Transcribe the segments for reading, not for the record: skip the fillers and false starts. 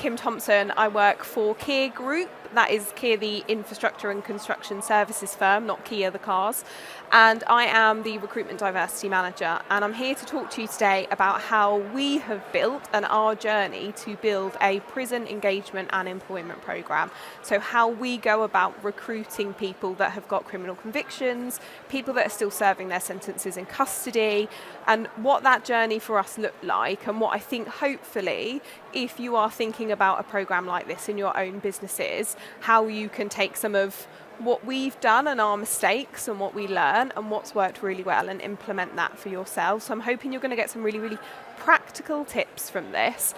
Kim Thompson. I work for Kier Group. That is Kier, the infrastructure and construction services firm, not Kier, the cars. And I am the Recruitment Diversity Manager. And I'm here to talk to you today about how we have built and our journey to build a prison engagement and employment program. So how we go about recruiting people that have got criminal convictions, people that are still serving their sentences in custody, and what that journey for us looked like, and what I think hopefully, if you are thinking about a program like this in your own businesses, how you can take some of what we've done and our mistakes and what we learn and what's worked really well and implement that for yourselves. So I'm hoping you're going to get some really, really practical tips from this.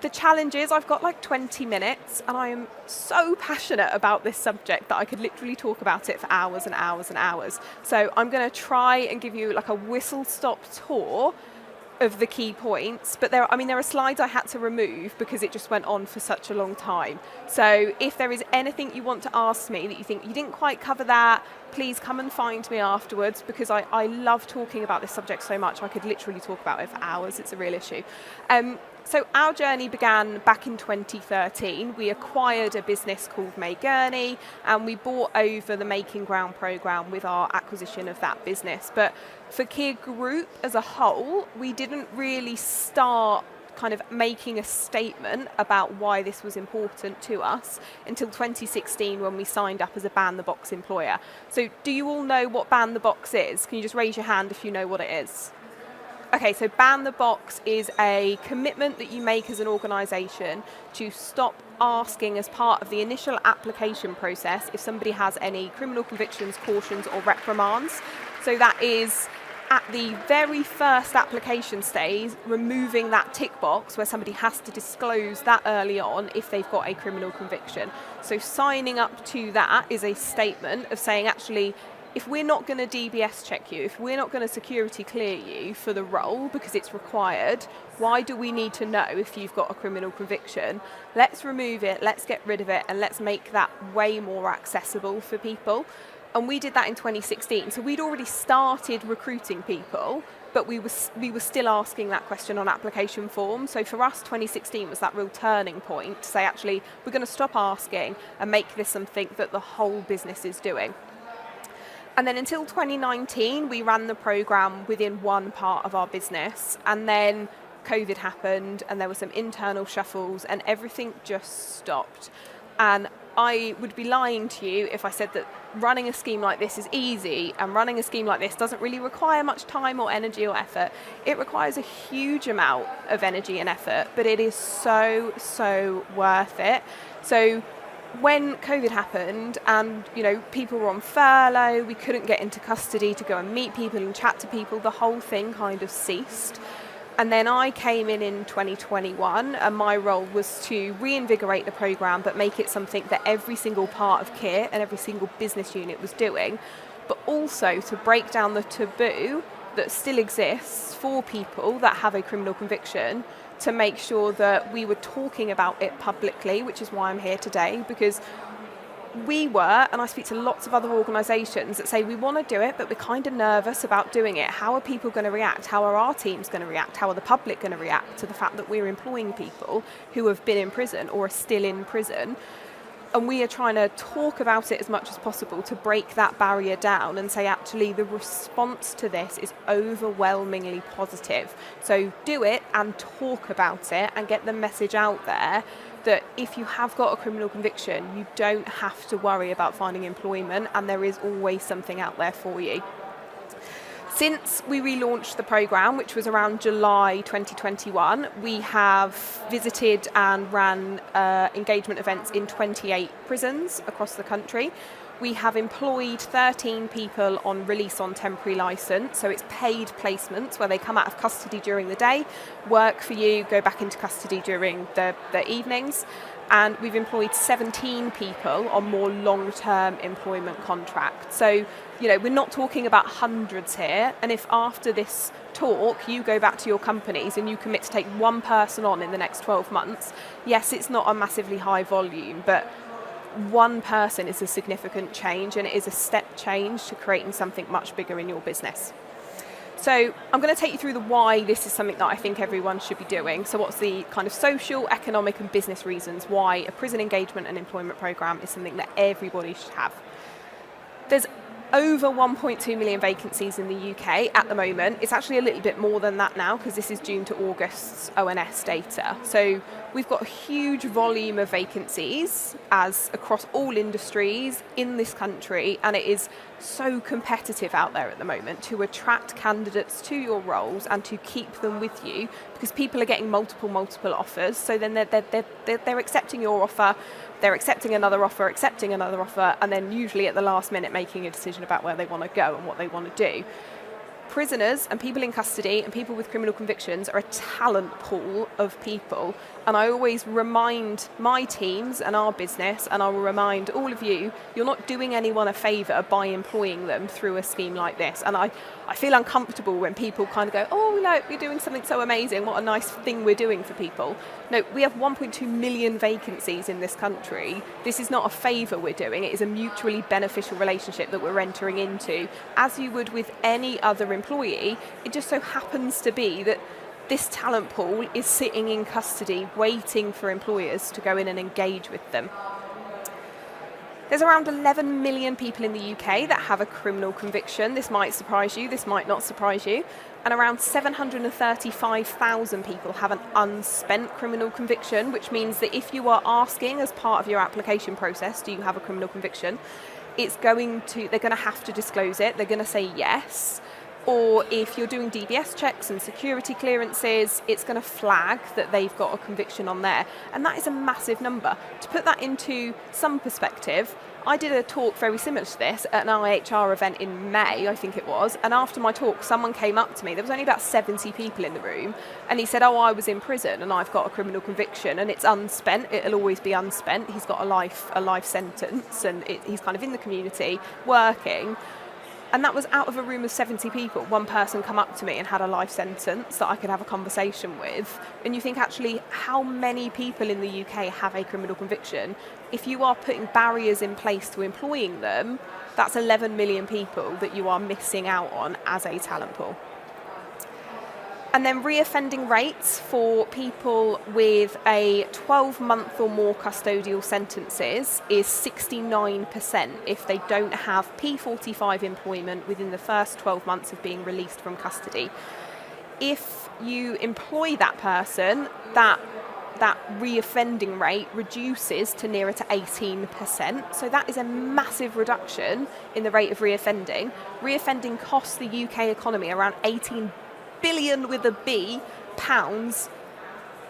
The challenge is I've got like 20 minutes and I am so passionate about this subject that I could literally talk about it for hours and hours and hours. So I'm going to try and give you like a whistle-stop tour of the key points, but there are slides I had to remove because it just went on for such a long time. So if there is anything you want to ask me that you think you didn't quite cover that, please come and find me afterwards, because I love talking about this subject so much. I could literally talk about it for hours. It's a real issue. So our journey began back in 2013. We acquired a business called May Gurney, and we bought over the Making Ground programme with our acquisition of that business. But for Kier Group as a whole, we didn't really start kind of making a statement about why this was important to us until 2016, when we signed up as a Ban the Box employer. So do you all know what Ban the Box is? Can you just raise your hand if you know what it is? Okay, so Ban the Box is a commitment that you make as an organisation to stop asking, as part of the initial application process, if somebody has any criminal convictions, cautions or reprimands. So that is at the very first application stage, removing that tick box where somebody has to disclose that early on if they've got a criminal conviction. So signing up to that is a statement of saying, actually, if we're not going to DBS check you, if we're not going to security clear you for the role because it's required, why do we need to know if you've got a criminal conviction? Let's remove it, let's get rid of it, and let's make that way more accessible for people. And we did that in 2016. So we'd already started recruiting people, but we were still asking that question on application forms. So for us, 2016 was that real turning point to say, actually, we're going to stop asking and make this something that the whole business is doing. And then until 2019, we ran the program within one part of our business. And then COVID happened and there were some internal shuffles and everything just stopped. And I would be lying to you if I said that running a scheme like this is easy, and running a scheme like this doesn't really require much time or energy or effort. It requires a huge amount of energy and effort, but it is so, so worth it. So when COVID happened and, people were on furlough, we couldn't get into custody to go and meet people and chat to people, the whole thing kind of ceased. And then I came in 2021, and my role was to reinvigorate the programme, but make it something that every single part of Kier and every single business unit was doing, but also to break down the taboo that still exists for people that have a criminal conviction, to make sure that we were talking about it publicly, which is why I'm here today, because we were, and I speak to lots of other organisations that say we want to do it, but we're kind of nervous about doing it. How are people going to react? How are our teams going to react? How are the public going to react to the fact that we're employing people who have been in prison or are still in prison? And we are trying to talk about it as much as possible to break that barrier down and say, actually, the response to this is overwhelmingly positive. So do it and talk about it and get the message out there that if you have got a criminal conviction, you don't have to worry about finding employment, and there is always something out there for you. Since we relaunched the programme, which was around July 2021, we have visited and ran engagement events in 28 prisons across the country. We have employed 13 people on release on temporary licence, so it's paid placements where they come out of custody during the day, work for you, go back into custody during the evenings. And we've employed 17 people on more long-term employment contracts. So, we're not talking about hundreds here. And if after this talk you go back to your companies and you commit to take one person on in the next 12 months, yes, it's not a massively high volume, but one person is a significant change, and it is a step change to creating something much bigger in your business. So I'm going to take you through the why this is something that I think everyone should be doing. So what's the kind of social, economic and business reasons why a prison engagement and employment programme is something that everybody should have. There's over 1.2 million vacancies in the UK at the moment. It's actually a little bit more than that now because this is June to August's ONS data. So we've got a huge volume of vacancies as across all industries in this country, and it is so competitive out there at the moment to attract candidates to your roles and to keep them with you, because people are getting multiple offers. So then they're accepting your offer, they're accepting another offer, and then usually at the last minute making a decision about where they want to go and what they want to do. Prisoners and people in custody and people with criminal convictions are a talent pool of people, and I always remind my teams and our business, and I will remind all of you, you're not doing anyone a favour by employing them through a scheme like this. And I feel uncomfortable when people kind of go, oh no, you're doing something so amazing, what a nice thing we're doing for people. No, we have 1.2 million vacancies in this country. This is not a favour we're doing, it is a mutually beneficial relationship that we're entering into. As you would with any other employee, it just so happens to be that this talent pool is sitting in custody waiting for employers to go in and engage with them. There's around 11 million people in the UK that have a criminal conviction. This might surprise you, this might not surprise you. And around 735,000 people have an unspent criminal conviction, which means that if you are asking as part of your application process, do you have a criminal conviction, they're going to have to disclose it, they're going to say yes. Or if you're doing DBS checks and security clearances, it's going to flag that they've got a conviction on there. And that is a massive number. To put that into some perspective, I did a talk very similar to this at an IHR event in May, I think it was, and after my talk, someone came up to me, there was only about 70 people in the room, and he said, oh, I was in prison and I've got a criminal conviction and it's unspent, it'll always be unspent, he's got a life sentence, and he's kind of in the community, working. And that was out of a room of 70 people. One person come up to me and had a life sentence that I could have a conversation with. And you think, actually, how many people in the UK have a criminal conviction? If you are putting barriers in place to employing them, that's 11 million people that you are missing out on as a talent pool. And then reoffending rates for people with a 12-month or more custodial sentences is 69% if they don't have P45 employment within the first 12 months of being released from custody. If you employ that person, that reoffending rate reduces to nearer to 18%. So that is a massive reduction in the rate of reoffending. Reoffending costs the UK economy around 18 billion with a B pounds,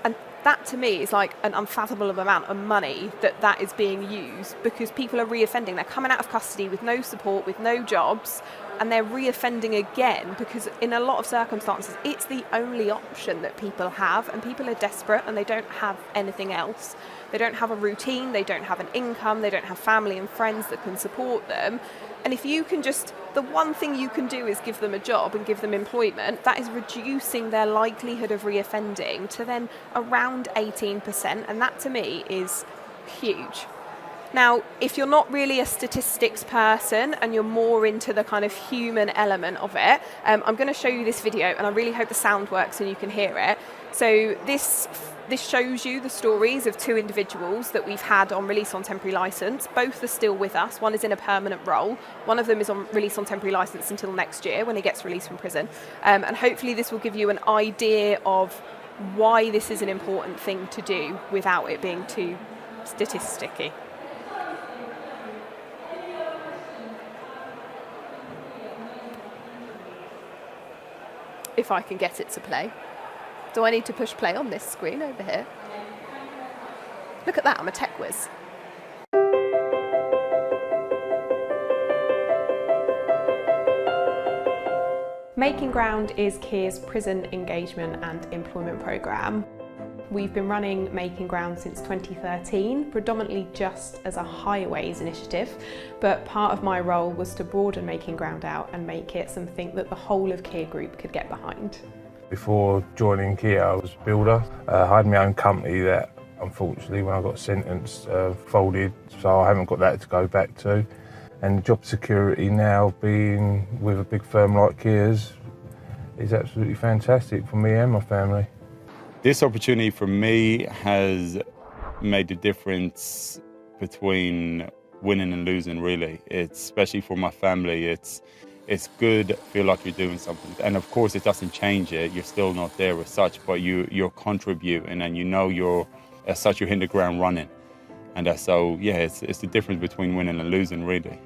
and that to me is like an unfathomable amount of money that is being used because people are reoffending. They're coming out of custody with no support, with no jobs, and they're reoffending again because in a lot of circumstances it's the only option that people have, and people are desperate and they don't have anything else. They don't have a routine, they don't have an income, they don't have family and friends that can support them. And if you can the one thing you can do is give them a job and give them employment, that is reducing their likelihood of reoffending to then around 18%, and that to me is huge. Now, if you're not really a statistics person and you're more into the kind of human element of it, I'm going to show you this video, and I really hope the sound works and you can hear it. So this shows you the stories of two individuals that we've had on release on temporary licence. Both are still with us. One is in a permanent role. One of them is on release on temporary licence until next year when he gets released from prison. And hopefully this will give you an idea of why this is an important thing to do without it being too statisticky. If I can get it to play. Do I need to push play on this screen over here? Look at that, I'm a tech whiz. Making Ground is Kier's prison engagement and employment programme. We've been running Making Ground since 2013, predominantly just as a highways initiative, but part of my role was to broaden Making Ground out and make it something that the whole of Kier Group could get behind. Before joining Kier, I was a builder. I had my own company that, unfortunately, when I got sentenced, folded, so I haven't got that to go back to. And job security now, being with a big firm like Kier's, is absolutely fantastic for me and my family. This opportunity for me has made the difference between winning and losing, really. It's especially for my family. It's good, feel like you're doing something. And of course it doesn't change it. You're still not there as such, but you're contributing, and you're as such you're hitting the ground running. And so yeah, it's the difference between winning and losing, really.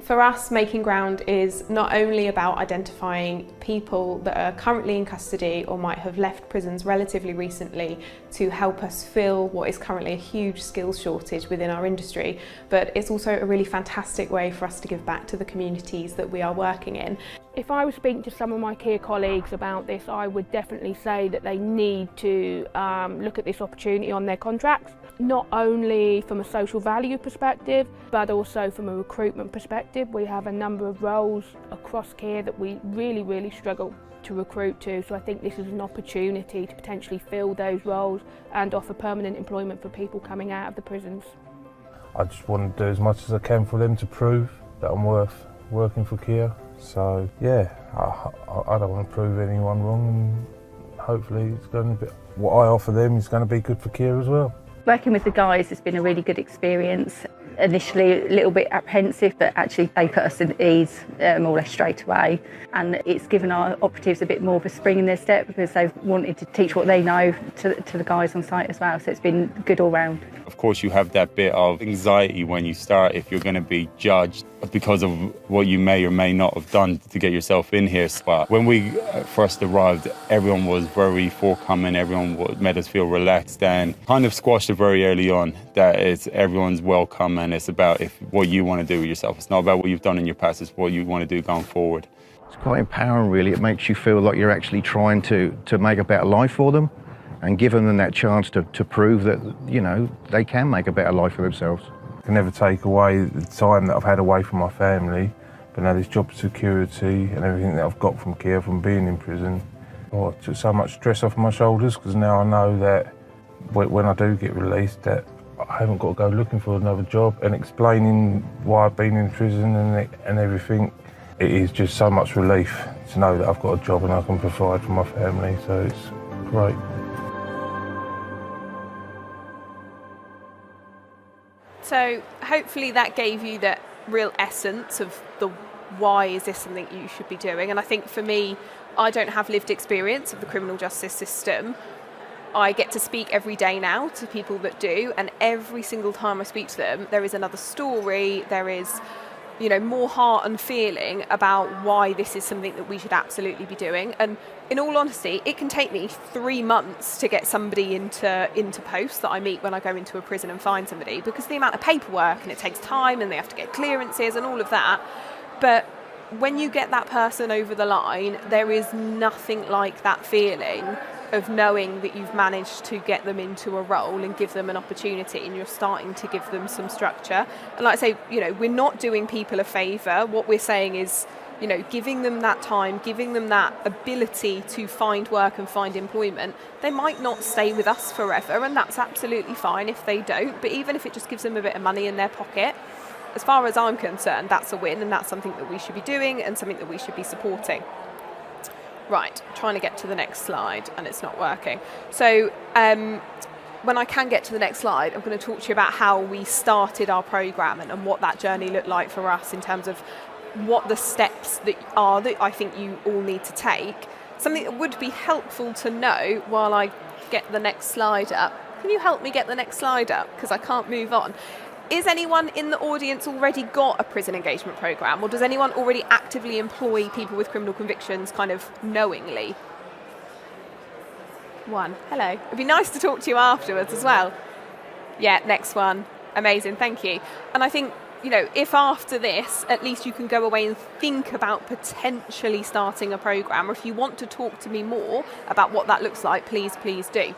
For us, Making Ground is not only about identifying people that are currently in custody or might have left prisons relatively recently to help us fill what is currently a huge skills shortage within our industry, but it's also a really fantastic way for us to give back to the communities that we are working in. If I was speaking to some of my Kier colleagues about this, I would definitely say that they need to look at this opportunity on their contracts, not only from a social value perspective, but also from a recruitment perspective. We have a number of roles across Kier that we really struggle to recruit to, so I think this is an opportunity to potentially fill those roles and offer permanent employment for people coming out of the prisons. I just want to do as much as I can for them to prove that I'm worth working for Kier. So yeah, I don't want to prove anyone wrong, and hopefully it's going to be, what I offer them is going to be good for Kier as well. Working with the guys has been a really good experience. Initially a little bit apprehensive, but actually they put us at ease more or less straight away, and it's given our operatives a bit more of a spring in their step because they've wanted to teach what they know to the guys on site as well, so it's been good all round. Of course you have that bit of anxiety when you start, if you're going to be judged because of what you may or may not have done to get yourself in here. But when we first arrived, everyone was very forthcoming, everyone made us feel relaxed, and kind of squashed it very early on that everyone's welcome, and it's about what you want to do with yourself. It's not about what you've done in your past, it's what you want to do going forward. It's quite empowering, really. It makes you feel like you're actually trying to make a better life for them and giving them that chance to prove that, you know, they can make a better life for themselves. I can never take away the time that I've had away from my family, but now this job security and everything that I've got from Kier, from being in prison, it took so much stress off my shoulders, because now I know that when I do get released, that I haven't got to go looking for another job and explaining why I've been in prison and everything. It is just so much relief to know that I've got a job and I can provide for my family, so it's great. So hopefully that gave you that real essence of the why is this something you should be doing. And I think for me, I don't have lived experience of the criminal justice system. I get to speak every day now to people that do, and every single time I speak to them, there is another story, there is, you know, more heart and feeling about why this is something that we should absolutely be doing. And in all honesty, it can take me 3 months to get somebody into post that I meet when I go into a prison and find somebody, because the amount of paperwork, and it takes time, and they have to get clearances and all of that. But when you get that person over the line, there is nothing like that feeling of knowing that you've managed to get them into a role and give them an opportunity, and you're starting to give them some structure. And like I say, you know, we're not doing people a favour. What we're saying is, you know, giving them that time, giving them that ability to find work and find employment. They might not stay with us forever, and that's absolutely fine if they don't, but even if it just gives them a bit of money in their pocket, as far as I'm concerned, that's a win, and that's something that we should be doing and something that we should be supporting. Right, trying to get to the next slide and it's not working. So when I can get to the next slide, I'm going to talk to you about how we started our programme and what that journey looked like for us in terms of what the steps that I think you all need to take. Something that would be helpful to know while I get the next slide up. Can you help me get the next slide up? Because I can't move on. Is anyone in the audience already got a prison engagement programme, or does anyone already actively employ people with criminal convictions kind of knowingly? One. Hello. It'd be nice to talk to you afterwards as well. Yeah, next one. Amazing, thank you. And I think, you know, if after this, at least you can go away and think about potentially starting a programme, or if you want to talk to me more about what that looks like, please do.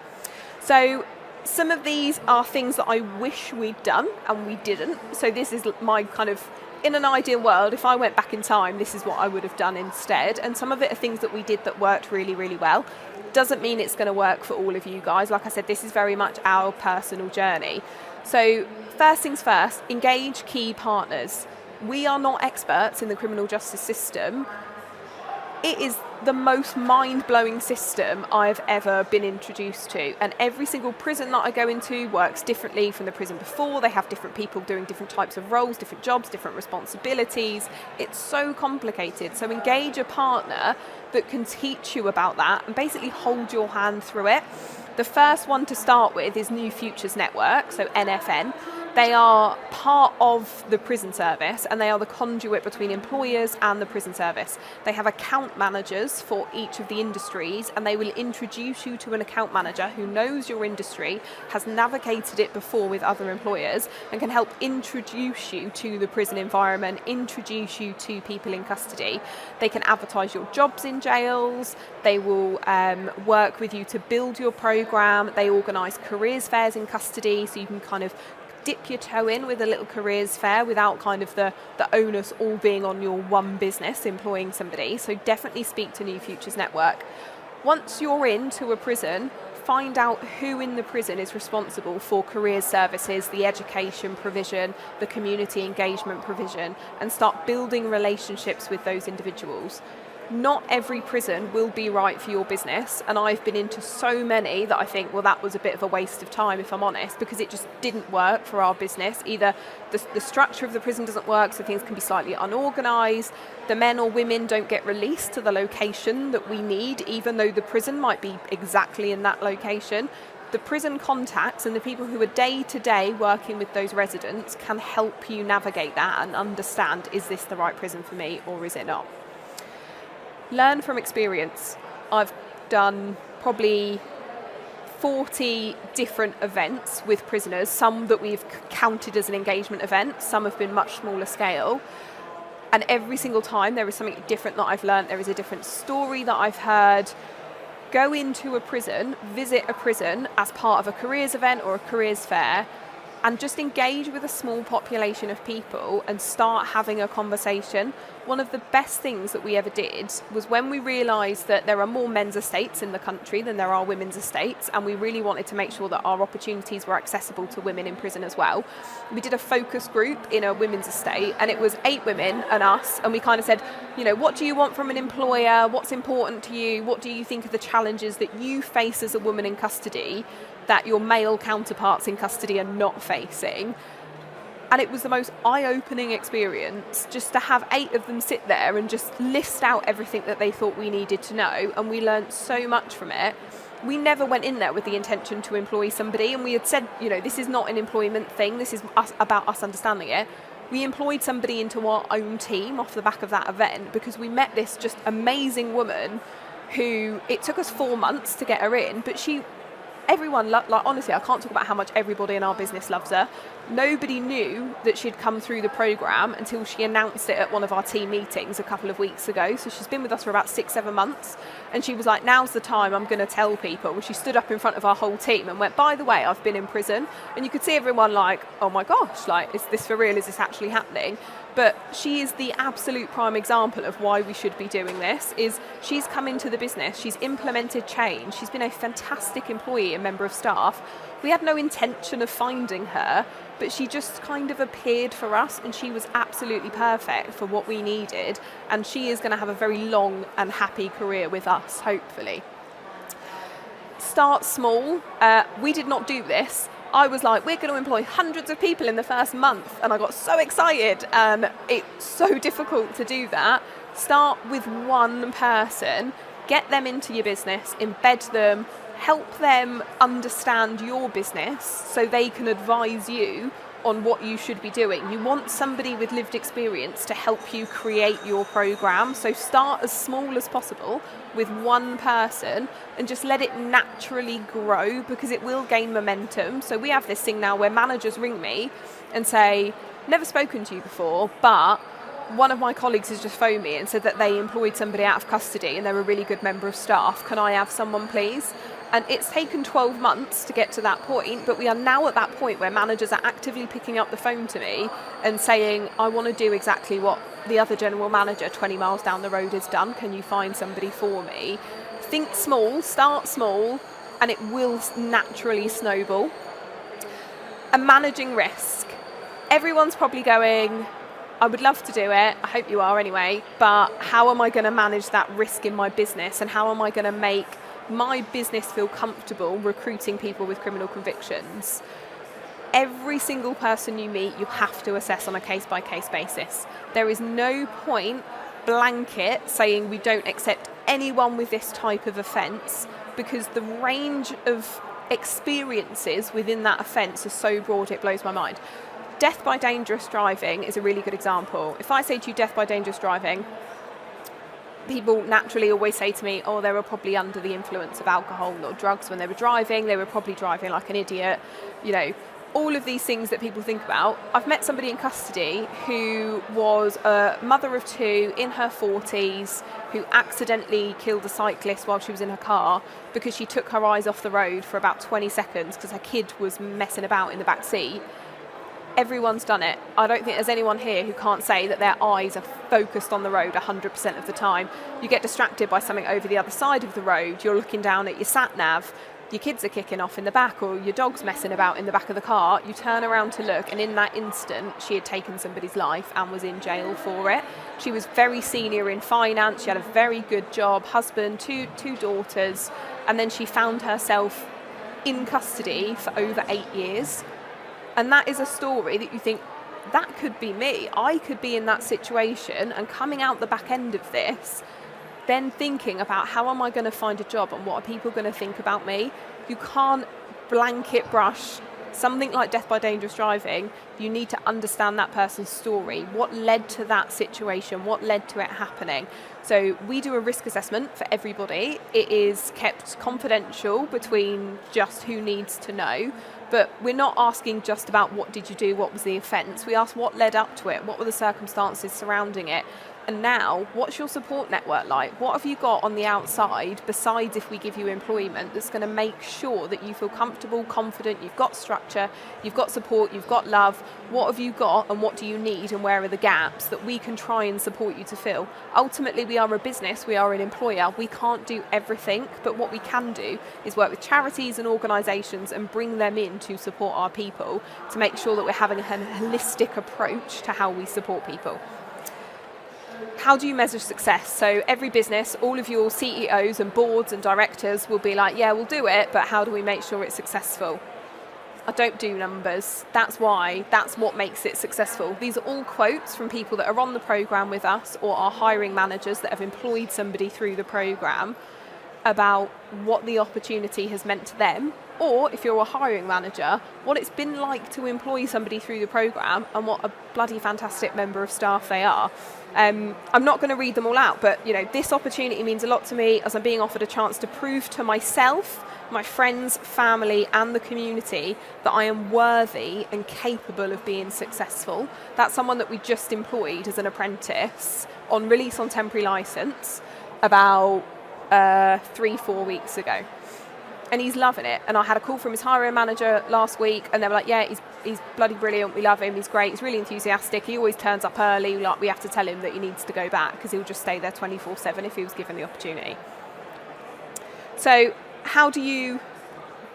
So some of these are things that I wish we'd done and we didn't. So this is my kind of, in an ideal world, if I went back in time, this is what I would have done instead. And some of it are things that we did that worked really, really well. Doesn't mean it's going to work for all of you guys. Like I said, this is very much our personal journey. So first things first, engage key partners. We are not experts in the criminal justice system. It is the most mind-blowing system I've ever been introduced to, and every single prison that I go into works differently from the prison before. They have different people doing different types of roles, different jobs, different responsibilities. It's so complicated. So engage a partner that can teach you about that and basically hold your hand through it. The first one to start with is New Futures Network, so NFN. They are part of the prison service, and they are the conduit between employers and the prison service. They have account managers for each of the industries, and they will introduce you to an account manager who knows your industry, has navigated it before with other employers, and can help introduce you to the prison environment, introduce you to people in custody. They can advertise your jobs in jails. They will work with you to build your program. They organise careers fairs in custody, so you can kind of dip your toe in with a little careers fair without kind of the onus all being on your one business employing somebody. So definitely speak to New Futures Network. Once you're into a prison, find out who in the prison is responsible for careers services, the education provision, the community engagement provision, and start building relationships with those individuals. Not every prison will be right for your business, and I've been into so many that I think, well, that was a bit of a waste of time, if I'm honest, because it just didn't work for our business. Either the structure of the prison doesn't work, so things can be slightly unorganised, the men or women don't get released to the location that we need, even though the prison might be exactly in that location. The prison contacts and the people who are day-to-day working with those residents can help you navigate that and understand, is this the right prison for me or is it not? Learn from experience. I've done probably 40 different events with prisoners, some that we've counted as an engagement event, some have been much smaller scale. And every single time there is something different that I've learned, there is a different story that I've heard. Go into a prison, visit a prison as part of a careers event or a careers fair, and just engage with a small population of people and start having a conversation. One of the best things that we ever did was when we realised that there are more men's estates in the country than there are women's estates, and we really wanted to make sure that our opportunities were accessible to women in prison as well. We did a focus group in a women's estate, and it was 8 women and us, and we kind of said, you know, what do you want from an employer? What's important to you? What do you think are the challenges that you face as a woman in custody that your male counterparts in custody are not facing? And it was the most eye-opening experience just to have 8 of them sit there and just list out everything that they thought we needed to know, and we learned so much from it. We never went in there with the intention to employ somebody, and we had said, you know, this is not an employment thing, this is about us understanding it. We employed somebody into our own team off the back of that event because we met this just amazing woman who, it took us 4 months to get her in, but everyone, like honestly, I can't talk about how much everybody in our business loves her. Nobody knew that she'd come through the programme until she announced it at one of our team meetings a couple of weeks ago. So she's been with us for about 6-7 months, and she was like, now's the time, I'm going to tell people. She stood up in front of our whole team and went, by the way, I've been in prison. And you could see everyone like, oh my gosh, like, is this for real? Is this actually happening? But she is the absolute prime example of why we should be doing this. Is she's come into the business, she's implemented change, she's been a fantastic employee and member of staff. We had no intention of finding her, but she just kind of appeared for us, and she was absolutely perfect for what we needed, and she is going to have a very long and happy career with us, hopefully. Start small. We did not do this. I was like, we're going to employ hundreds of people in the first month, and I got so excited, and it's so difficult to do that. Start with one person, get them into your business, embed them, help them understand your business so they can advise you on what you should be doing. You want somebody with lived experience to help you create your program. So start as small as possible with one person and just let it naturally grow, because it will gain momentum. So we have this thing now where managers ring me and say, never spoken to you before, but one of my colleagues has just phoned me and said that they employed somebody out of custody and they're a really good member of staff. Can I have someone, please? And it's taken 12 months to get to that point, but we are now at that point where managers are actively picking up the phone to me and saying, I want to do exactly what the other general manager 20 miles down the road has done. Can you find somebody for me? Think small, start small, and it will naturally snowball. And managing risk. Everyone's probably going, I would love to do it, I hope you are anyway, but how am I going to manage that risk in my business, and how am I going to make my business feel comfortable recruiting people with criminal convictions? Every single person you meet, you have to assess on a case-by-case basis. There is no point blanket saying we don't accept anyone with this type of offence, because the range of experiences within that offence is so broad it blows my mind. Death by dangerous driving is a really good example. If I say to you death by dangerous driving, people naturally always say to me, oh, they were probably under the influence of alcohol or drugs when they were driving, they were probably driving like an idiot, all of these things that people think about. I've met somebody in custody who was a mother of two in her 40s who accidentally killed a cyclist while she was in her car because she took her eyes off the road for about 20 seconds because her kid was messing about in the back seat. Everyone's done it. I don't think there's anyone here who can't say that their eyes are focused on the road 100% of the time. You get distracted by something over the other side of the road, you're looking down at your sat-nav, your kids are kicking off in the back or your dog's messing about in the back of the car, you turn around to look, and in that instant she had taken somebody's life and was in jail for it. She was very senior in finance, she had a very good job, husband, two daughters, and then she found herself in custody for over 8 years. And that is a story that you think, that could be me. I could be in that situation, and coming out the back end of this, then thinking about how am I going to find a job and what are people going to think about me. You can't blanket brush something like death by dangerous driving. You need to understand that person's story. What led to that situation? What led to it happening? So we do a risk assessment for everybody. It is kept confidential between just who needs to know. But we're not asking just about what did you do, what was the offence. We ask what led up to it, what were the circumstances surrounding it. And now, what's your support network like? What have you got on the outside, besides if we give you employment, that's going to make sure that you feel comfortable, confident, you've got structure, you've got support, you've got love. What have you got and what do you need and where are the gaps that we can try and support you to fill? Ultimately, we are a business, we are an employer. We can't do everything, but what we can do is work with charities and organisations and bring them in to support our people to make sure that we're having a holistic approach to how we support people. How do you measure success? So every business, all of your CEOs and boards and directors will be like, yeah, we'll do it, but how do we make sure it's successful? I don't do numbers. That's what makes it successful. These are all quotes from people that are on the programme with us or our hiring managers that have employed somebody through the programme about what the opportunity has meant to them, or if you're a hiring manager, what it's been like to employ somebody through the programme and what a bloody fantastic member of staff they are. I'm not going to read them all out, but this opportunity means a lot to me as I'm being offered a chance to prove to myself, my friends, family and the community that I am worthy and capable of being successful. That's someone that we just employed as an apprentice on release on temporary licence about 3-4 weeks ago. And he's loving it. And I had a call from his hiring manager last week and they were like, yeah, he's bloody brilliant. We love him. He's great. He's really enthusiastic. He always turns up early. Like, we have to tell him that he needs to go back because he'll just stay there 24/7 if he was given the opportunity. So how do you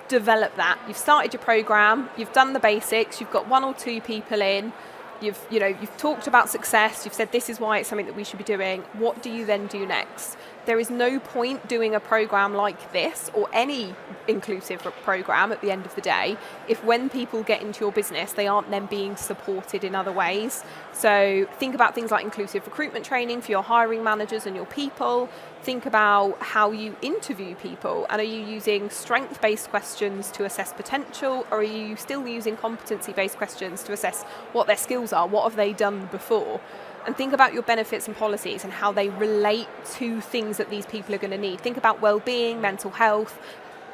develop that? You've started your program. You've done the basics. You've got 1 or 2 people in. You've talked about success. You've said this is why it's something that we should be doing. What do you then do next? There is no point doing a program like this or any inclusive program at the end of the day if when people get into your business they aren't then being supported in other ways. So think about things like inclusive recruitment training for your hiring managers and your people. Think about how you interview people, and are you using strength-based questions to assess potential, or are you still using competency-based questions to assess what their skills are, what have they done before? And think about your benefits and policies and how they relate to things that these people are going to need. Think about well-being, mental health,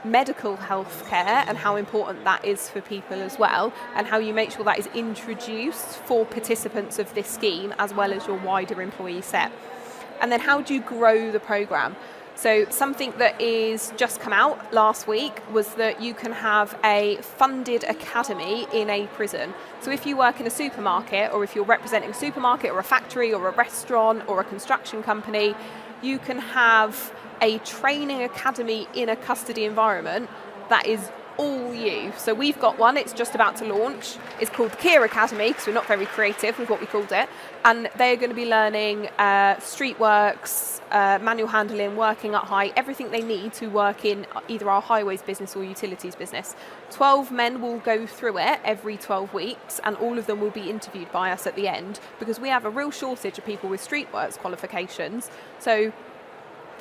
medical health care and how important that is for people as well, and how you make sure that is introduced for participants of this scheme as well as your wider employee set. And then how do you grow the programme? So something that is just come out last week was that you can have a funded academy in a prison. So if you work in a supermarket, or if you're representing a supermarket or a factory or a restaurant or a construction company, you can have a training academy in a custody environment that is all you. So we've got one, it's just about to launch. It's called the Kier Academy, because we're not very creative with what we called it. And they're going to be learning street works, manual handling, working at height, everything they need to work in either our highways business or utilities business. 12 men will go through it every 12 weeks, and all of them will be interviewed by us at the end, because we have a real shortage of people with street works qualifications. So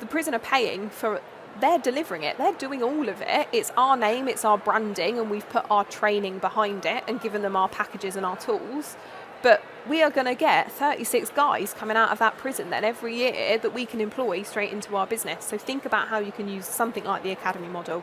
the prison are paying for, they're delivering it, they're doing all of it. It's our name, it's our branding, and we've put our training behind it and given them our packages and our tools. But we are going to get 36 guys coming out of that prison then every year that we can employ straight into our business. So think about how you can use something like the academy model.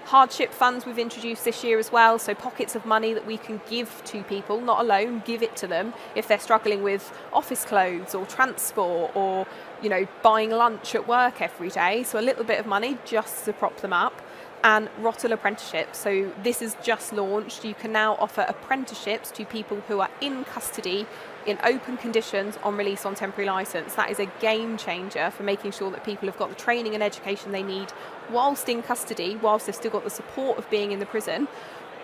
Hardship funds we've introduced this year as well, so pockets of money that we can give to people, not alone, give it to them if they're struggling with office clothes or transport or, you know, buying lunch at work every day. So a little bit of money just to prop them up. And Rottle apprenticeships. So this is just launched. You can now offer apprenticeships to people who are in custody in open conditions on release on temporary licence. That is a game changer for making sure that people have got the training and education they need whilst in custody, whilst they've still got the support of being in the prison.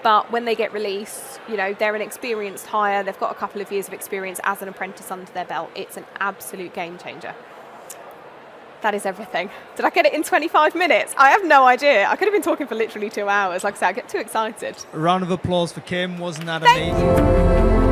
But when they get released, you know, they're an experienced hire, they've got a couple of years of experience as an apprentice under their belt. It's an absolute game changer. That is everything. Did I get it in 25 minutes? I have no idea. I could have been talking for literally 2 hours. Like I said, I get too excited. A round of applause for Kim. Wasn't that Thank amazing? you.